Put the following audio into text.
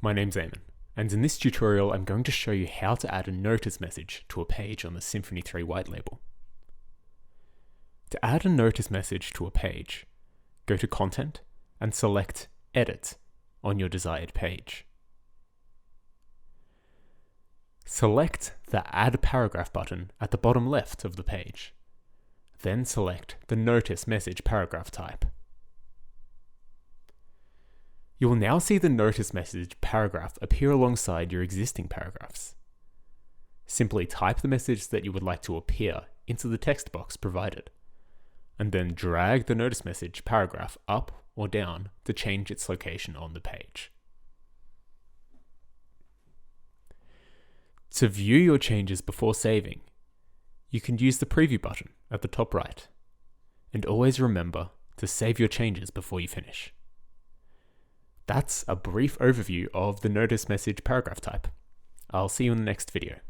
my name's Eamon, and in this tutorial I'm going to show you how to add a notice message to a page on the Symphony3 WhiteLabel. To add a notice message to a page, go to Content and select Edit on your desired page. Select the Add Paragraph button at the bottom left of the page. Then select the Notice Message Paragraph type. You will now see the notice message paragraph appear alongside your existing paragraphs. Simply type the message that you would like to appear into the text box provided, and then drag the notice message paragraph up or down to change its location on the page. To view your changes before saving, you can use the preview button at the top right, and always remember to save your changes before you finish. That's a brief overview of the notice message paragraph type. I'll see you in the next video.